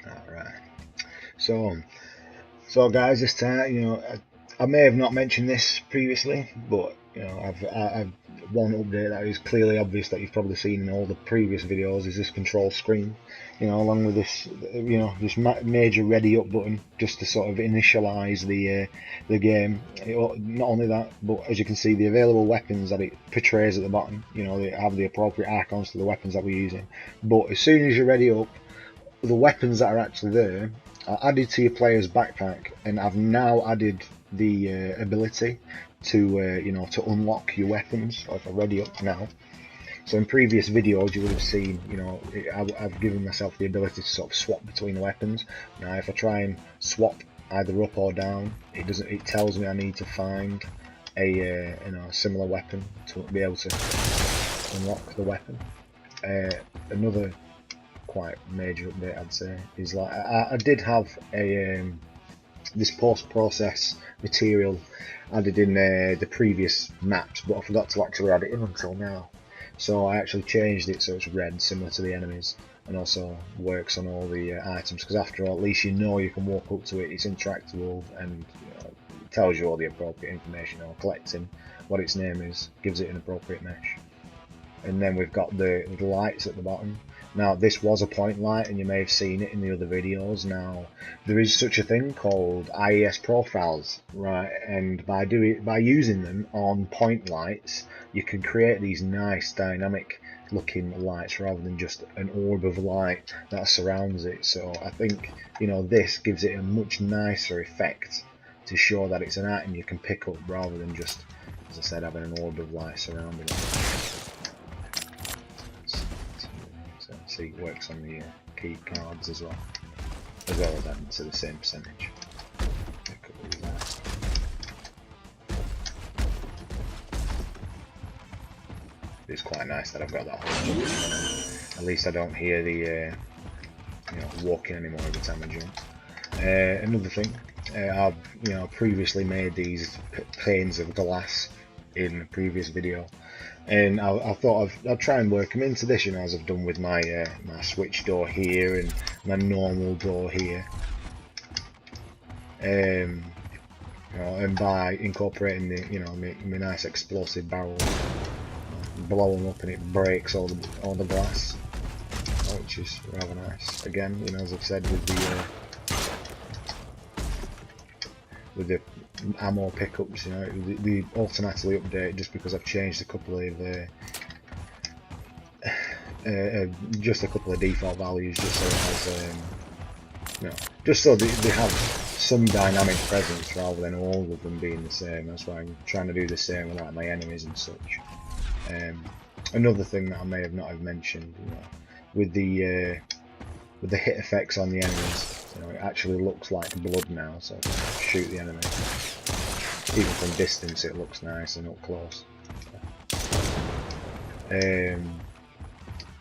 Alright. So guys, this time, I may have not mentioned this previously, but I've one update that is clearly obvious that you've probably seen in all the previous videos is this control screen, along with this, this major ready up button just to sort of initialize the game. Not only that, but as you can see, the available weapons that it portrays at the bottom, they have the appropriate icons to the weapons that we're using. But as soon as you're ready up, the weapons that are actually there are added to your player's backpack, and I've now added the ability to to unlock your weapons. So if I ready up now, so in previous videos you would have seen, I've given myself the ability to sort of swap between the weapons. Now if I try and swap either up or down, it tells me I need to find a similar weapon to be able to unlock the weapon. Another quite major update, I'd say, is like I did have a this post-process material added in the previous maps, but I forgot to actually add it in until now. So I actually changed it so it's red, similar to the enemies, and also works on all the items, because after all, at least you can walk up to it, it's interactable, and it tells you all the appropriate information, or collecting what its name is gives it an appropriate mesh. And then we've got the lights at the bottom. Now this was a point light, and you may have seen it in the other videos. Now there is such a thing called IES profiles, right? And by using them on point lights, you can create these nice dynamic looking lights rather than just an orb of light that surrounds it. So I think this gives it a much nicer effect to show that it's an item you can pick up rather than just, as I said, having an orb of light surrounding it. See, it works on the key cards as well as adding to the same percentage. It's quite nice that I've got that whole. At least I don't hear the walking anymore every time I jump. Another thing, I've previously made these panes of glass in a previous video, and I thought I'd try and work them into this, as I've done with my my switch door here and my normal door here. And by incorporating the my nice explosive barrel, blow them up and it breaks all the glass, which is rather nice. Again, as I've said with the ammo pickups, they automatically update just because I've changed a couple of just a couple of default values, just so it has just so they have some dynamic presence rather than all of them being the same. That's why I'm trying to do the same with like my enemies and such. Another thing that I may have not have mentioned, with the hit effects on the enemies, it actually looks like blood now, so if I shoot the enemy, even from distance it looks nice, and up close.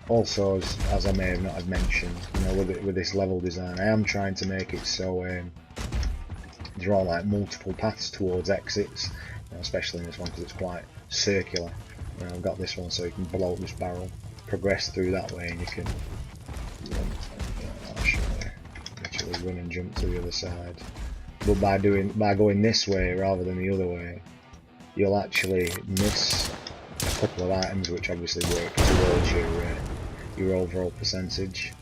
Also, as I may have not have mentioned, with this level design, I am trying to make it so there are like multiple paths towards exits, especially in this one because it's quite circular. I've got this one so you can blow up this barrel, progress through that way, and you can actually run and jump to the other side. But by going this way rather than the other way, you'll actually miss a couple of items which obviously work towards your overall percentage.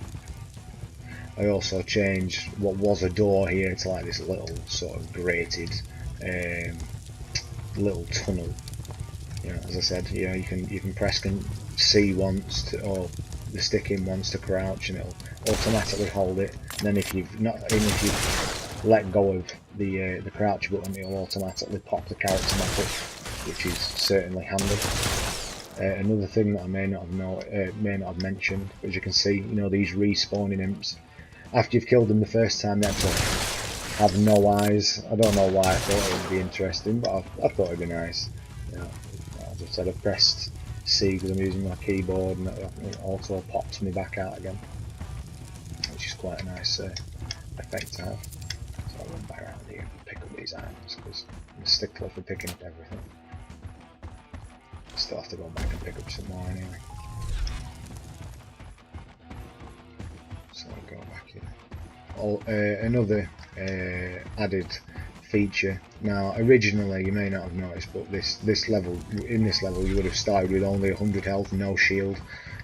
I also changed what was a door here to like this little sort of grated little tunnel. As I said, you can press C once to, or the stick in once to crouch, and it'll automatically hold it. And then if you've let go of the crouch button, it'll automatically pop the character map up, which is certainly handy. Another thing that I may not have mentioned, as you can see, these respawning imps. After you've killed them the first time, they actually have no eyes. I don't know why I thought it would be interesting, but I thought it'd be nice. As I said, I've pressed C because I'm using my keyboard, and it also pops me back out again, which is quite a nice effect to have. So I'll run back around here and pick up these items because I'm a stickler for picking up everything. Still have to go back and pick up some more anyway. So I'll go back here. Another added feature. Now, originally, you may not have noticed, but this level, in this level, you would have started with only 100 health, no shield.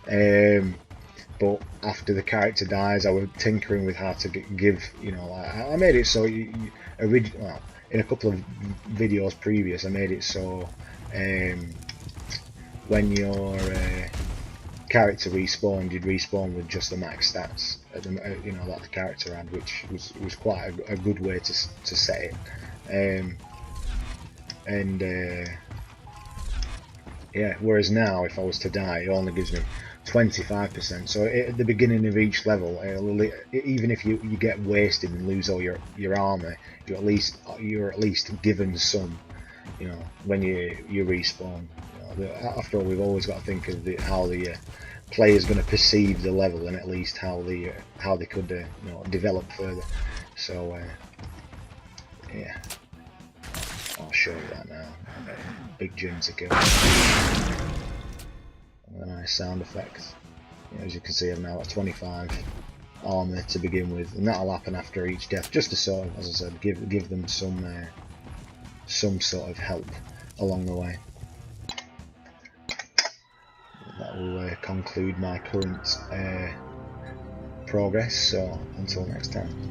But after the character dies, I was tinkering with how to give, you know, I made it so well, in a couple of videos previous, I made it so when your character respawned, you'd respawn with just the max stats, you know, that the character had, which was quite a good way to set it. Yeah, whereas now, if I was to die, it only gives me 25%. So at the beginning of each level, even if you get wasted and lose all your armor, you're at least given some, you know, when you respawn. You know, after all, we've always got to think of how the player's going to perceive the level, and at least how they could you know, develop further. So yeah, I'll show you that now. Big Jim to kill. A nice sound effect. You know, as you can see, I'm now at 25 armor to begin with, and that'll happen after each death, just to sort of, as I said, give them some sort of help along the way. That will conclude my current progress. So until next time.